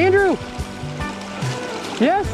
Andrew! Yes?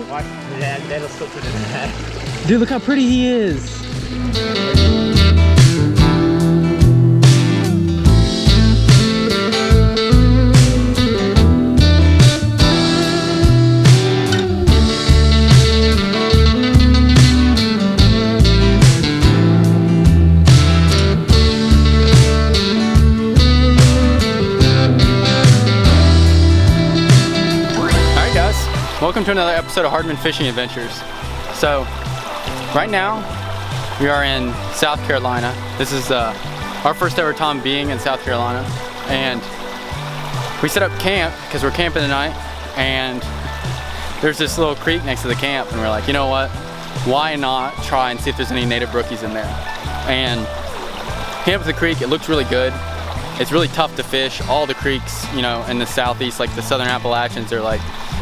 Watch, that'll slip it in the net. Dude, look how pretty he is. Welcome to another episode of Hardman Fishing Adventures. So, right now, we are in South Carolina. This is our first ever time being in South Carolina. And we set up camp because we're camping tonight. And there's this little creek next to the camp. And we're like, you know what? Why not try and see if there's any native brookies in there? And camp at the creek, it looks really good. It's really tough to fish. All the creeks, you know, in the southeast, like the Southern Appalachians, are like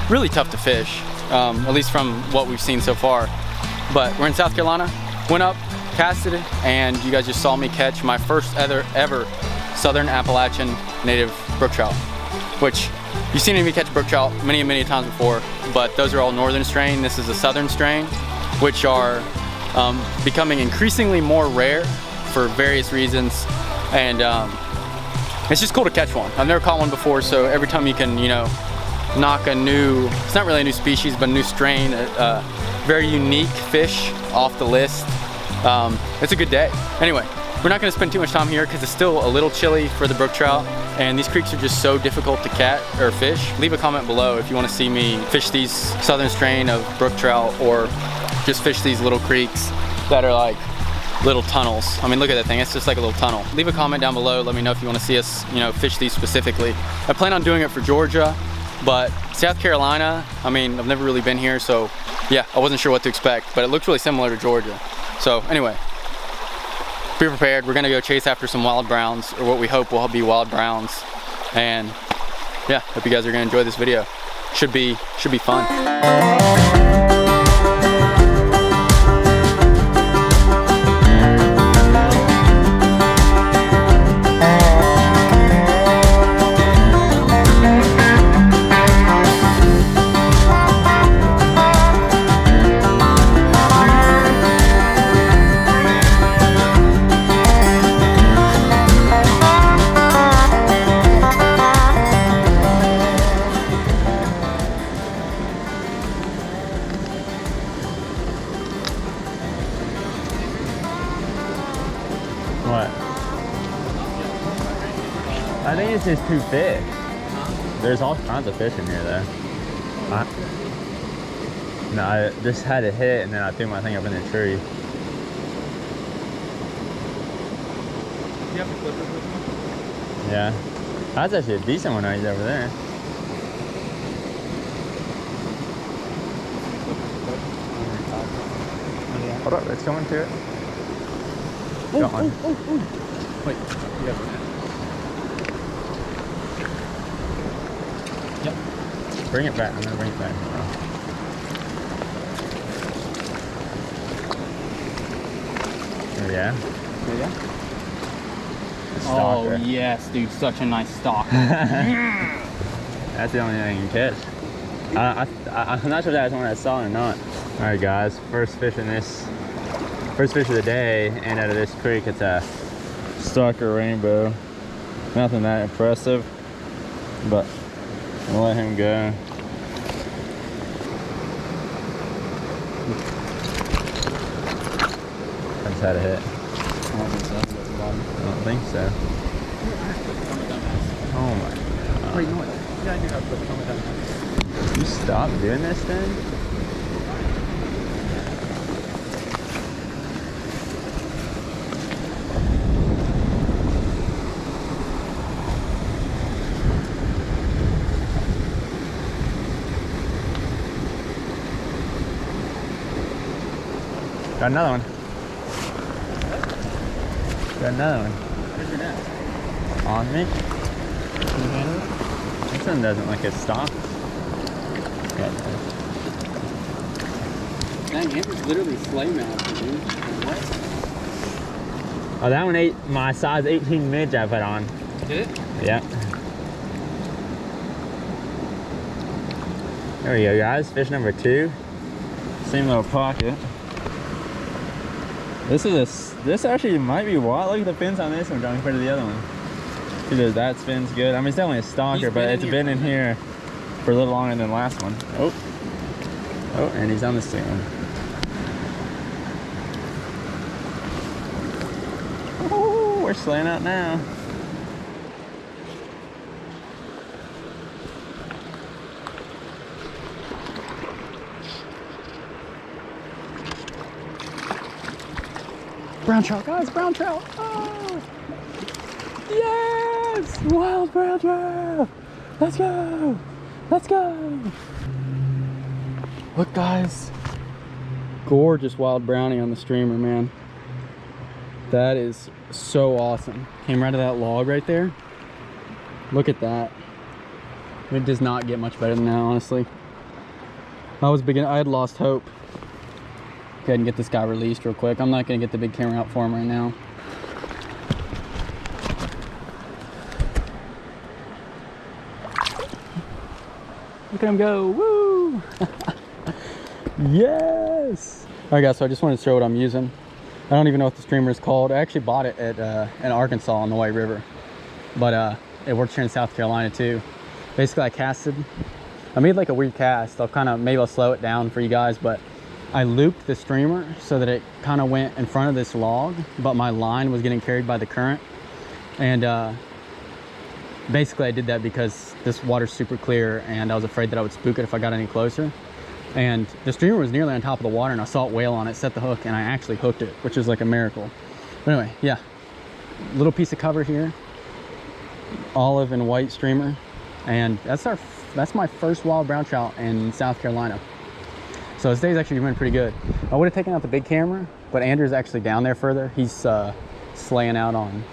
really tough to fish, at least from what we've seen so far. But we're in South Carolina, went up, casted it, and you guys just saw me catch my first ever Southern Appalachian native brook trout, which you've seen me catch brook trout many times before, but those are all northern strain. This is a southern strain, which are becoming increasingly more rare for various reasons. And it's just cool to catch one. I've never caught one before, so every time you can, you know, knock a new, it's not really a new species, but a new strain, very unique fish off the list. It's a good day. Anyway, we're not gonna spend too much time here because it's still a little chilly for the brook trout, and these creeks are just so difficult to catch or fish. Leave a comment below if you wanna see me fish these southern strain of brook trout, or just fish these little creeks that are like little tunnels. I mean, look at that thing, it's just like a little tunnel. Leave a comment down below, let me know if you wanna see us, you know, fish these specifically. I plan on doing it for Georgia, but South Carolina, I mean, I've never really been here, so yeah, I wasn't sure what to expect, but it looks really similar to Georgia. So anyway, be prepared. We're gonna go chase after some wild browns, or what we hope will be wild browns. And yeah, hope you guys are gonna enjoy this video. Should be fun. What? I think it's just two fish. There's all kinds of fish in here though. No, I just had it hit and then I threw my thing up in the tree. You have the clippers with you? Yeah. That's actually a decent one right over there. Hold up, let's go into it. Go on. Wait, you have it. Yep. Bring it back. I'm gonna bring it back. Oh, yeah. Yeah. Oh yes, dude, such a nice stock. That's the only thing I can catch. I'm not sure if that's one I saw or not. All right, guys. First fish of the day, and out of this creek, it's a stalker rainbow. Nothing that impressive, but we'll let him go. I just had a hit. I don't think so. Oh my god. Wait, no, yeah, I do have to come down. You stop doing this then? Got another one. Got another one. Where's your net? On me. Can you handle it? This one doesn't like it stop. Yeah, Dang, it was literally sleigh mounted, dude. What? Oh, that one ate my size 18 midge I put on. Did it? Yep. There we go, guys. Fish number 2. Same little pocket. This actually might be wild. Look at the fins on this one compared to the other one. See, that spin's good. I mean, it's definitely a stalker, but it's been in here for a little longer than the last one. Oh, and he's on the same one. Oh, we're slaying out now. Brown trout, guys, brown trout. Oh, yes, wild brown trout. Let's go, let's go. Look, guys, gorgeous wild brownie on the streamer, man. That is so awesome. Came right out of that log right there. Look at that. It does not get much better than that, honestly. I had lost hope. Go ahead and get this guy released real quick. I'm not gonna get the big camera out for him right now. Look at him go, woo! Yes! All right, guys, so I just wanted to show what I'm using. I don't even know what the streamer is called. I actually bought it at in Arkansas on the White River, but it works here in South Carolina too. Basically, I made like a weird cast. Maybe I'll slow it down for you guys, but I looped the streamer so that it kind of went in front of this log, but my line was getting carried by the current. And basically I did that because this water's super clear and I was afraid that I would spook it if I got any closer. And the streamer was nearly on top of the water and I saw it whale on it, set the hook, and I actually hooked it, which is like a miracle. But anyway, yeah, little piece of cover here, olive and white streamer. And that's my first wild brown trout in South Carolina. So this day's actually been pretty good. I would have taken out the big camera, but Andrew's actually down there further. He's slaying out on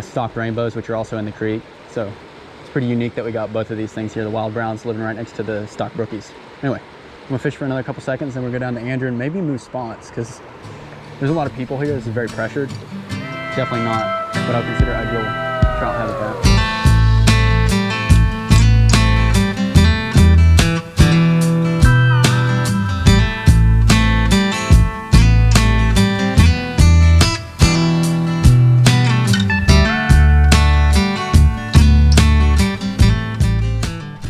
stocked rainbows, which are also in the creek. So it's pretty unique that we got both of these things here. The wild browns living right next to the stocked brookies. Anyway, I'm gonna fish for another couple seconds, then we'll go down to Andrew and maybe move spots because there's a lot of people here. This is very pressured. Definitely not what I would consider ideal trout habitat.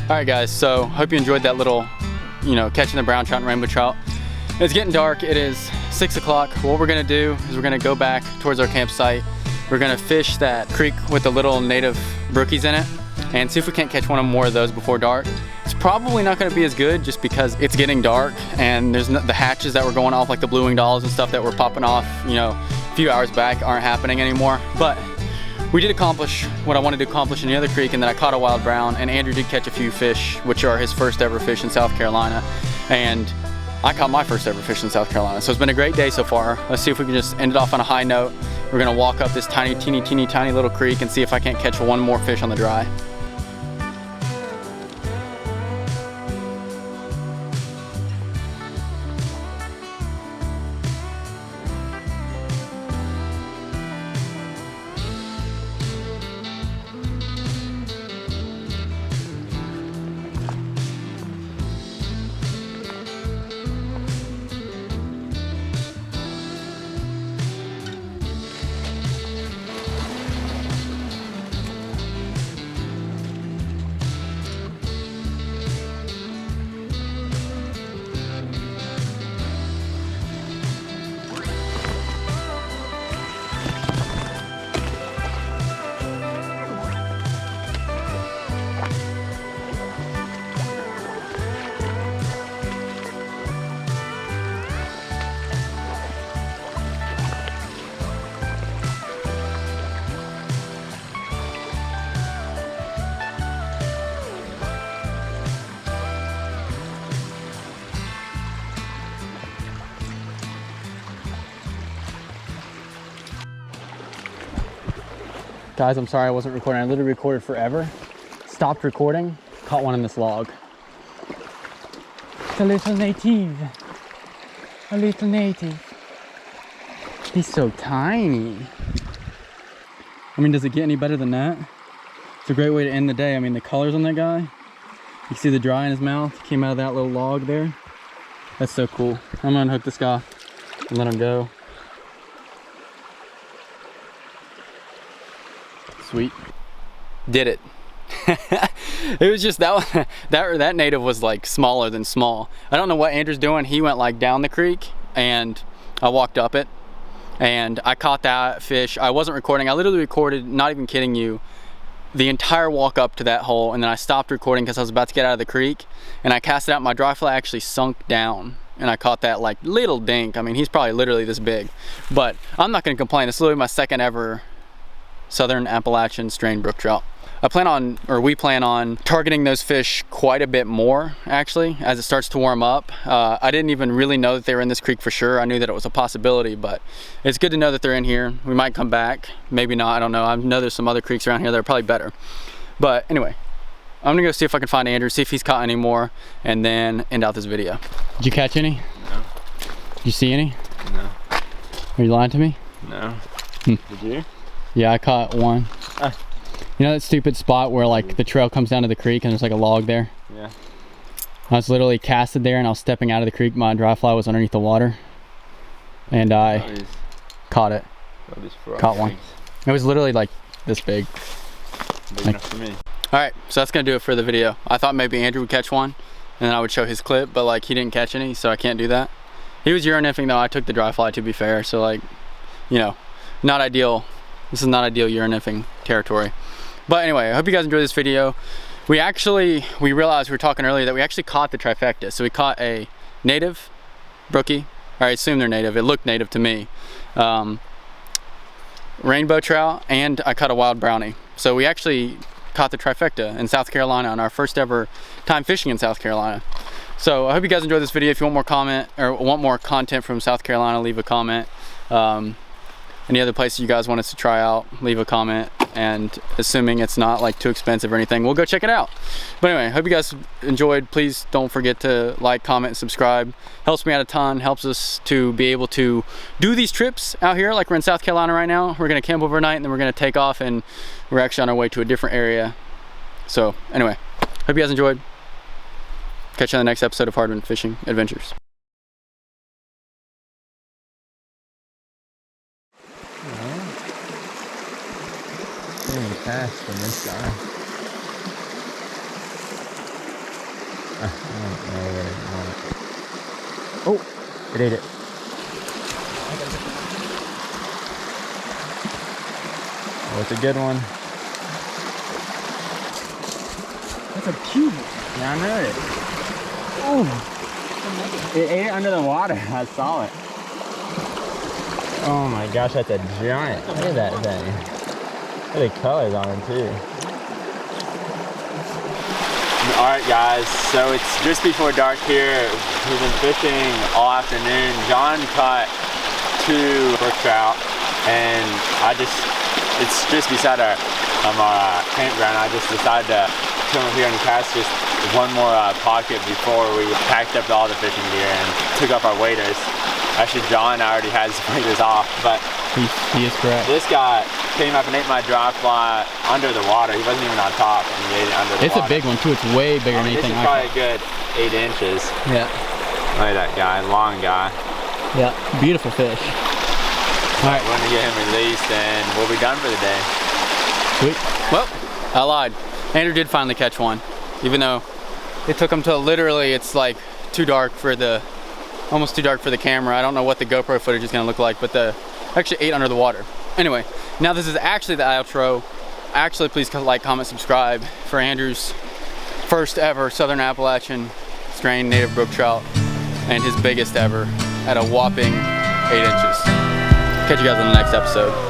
All right, guys, so hope you enjoyed that little, catching the brown trout and rainbow trout. It's getting dark. It is 6 o'clock. What we're gonna do is we're gonna go back towards our campsite. We're gonna fish that creek with the little native brookies in it and see if we can't catch one or more of those before dark. It's probably not gonna be as good just because it's getting dark and there's the hatches that were going off, like the blue winged olives and stuff that were popping off, a few hours back, aren't happening anymore. But we did accomplish what I wanted to accomplish in the other creek, and then I caught a wild brown, and Andrew did catch a few fish, which are his first ever fish in South Carolina, and I caught my first ever fish in South Carolina. So it's been a great day so far. Let's see if we can just end it off on a high note. We're gonna walk up this tiny little creek and see if I can't catch one more fish on the dry. Guys, I'm sorry I wasn't recording. I literally recorded forever. Stopped recording, caught one in this log. It's a little native. A little native. He's so tiny. I mean, does it get any better than that? It's a great way to end the day. I mean, the colors on that guy. You can see the dry in his mouth. Came out of that little log there. That's so cool. I'm gonna unhook this guy and let him go. Sweet. Did it. It was just that one, that native was like smaller than small. I don't know what Andrew's doing. He went like down the creek and I walked up it and I caught that fish. I wasn't recording. I literally recorded, not even kidding you, the entire walk up to that hole, and then I stopped recording because I was about to get out of the creek and I cast it out. My dry fly actually sunk down and I caught that like little dink. I mean, he's probably literally this big, but I'm not gonna complain. It's literally my second ever Southern Appalachian strain brook trout. We plan on targeting those fish quite a bit more actually as it starts to warm up. I didn't even really know that they were in this creek for sure. I knew that it was a possibility, but it's good to know that they're in here. We might come back, maybe not, I don't know. I know there's some other creeks around here that are probably better. But anyway, I'm gonna go see if I can find Andrew, see if he's caught any more, and then end out this video. Did you catch any? No. Did you see any? No. Are you lying to me? No. Did you? Yeah, I caught one. You know that stupid spot where like the trail comes down to the creek and there's like a log there? Yeah. I was literally casted there and I was stepping out of the creek. My dry fly was underneath the water. And I caught it. Caught one. It was literally like this big. Big enough for me. Alright, so that's gonna do it for the video. I thought maybe Andrew would catch one and then I would show his clip, but like he didn't catch any, so I can't do that. He was uriniffing though. I took the dry fly, to be fair, so like, you know, not ideal. This is not ideal uriniffing territory. But anyway, I hope you guys enjoyed this video. We realized, we were talking earlier, that we actually caught the trifecta. So we caught a native brookie, or I assume they're native, it looked native to me. Rainbow trout, and I caught a wild brownie. So we actually caught the trifecta in South Carolina on our first ever time fishing in South Carolina. So I hope you guys enjoyed this video. If you want more content from South Carolina, leave a comment. Any other places you guys want us to try out, leave a comment, and assuming it's not like too expensive or anything, we'll go check it out. But anyway, hope you guys enjoyed. Please don't forget to like, comment, and subscribe. Helps me out a ton, helps us to be able to do these trips out here. Like we're in South Carolina right now. We're gonna camp overnight and then we're gonna take off and we're actually on our way to a different area. So anyway, hope you guys enjoyed. Catch you on the next episode of Hardman Fishing Adventures. Pass from this guy. I don't know where it went. Oh, it ate it. Oh, it's a good one. That's a cute one. Yeah, I know it. Oh, it ate it under the water. I saw it. Oh my gosh, that's a giant. Look at that thing. Look at the colors on him too. Alright guys, so it's just before dark here. We've been fishing all afternoon. John caught 2 brook trout and it's just beside our campground. I just decided to come up here and cast just one more pocket before we packed up all the fishing gear and took off our waders. Actually, John already has his waders off, but he is correct. This guy came up and ate my dry fly under the water. He wasn't even on top, and he ate it under the water. It's a big one too. It's way bigger than anything. This is probably a good 8 inches. Yeah. Look at that guy, long guy. Yeah, beautiful fish. All right, we're gonna get him released, and we'll be done for the day. Sweet. Well, I lied. Andrew did finally catch one, even though it took him till literally it's like almost too dark for the camera. I don't know what the GoPro footage is gonna look like, but actually ate under the water. Anyway, now this is actually the outro. Actually, please like, comment, subscribe for Andrew's first ever Southern Appalachian strain native brook trout and his biggest ever at a whopping 8 inches. Catch you guys on the next episode.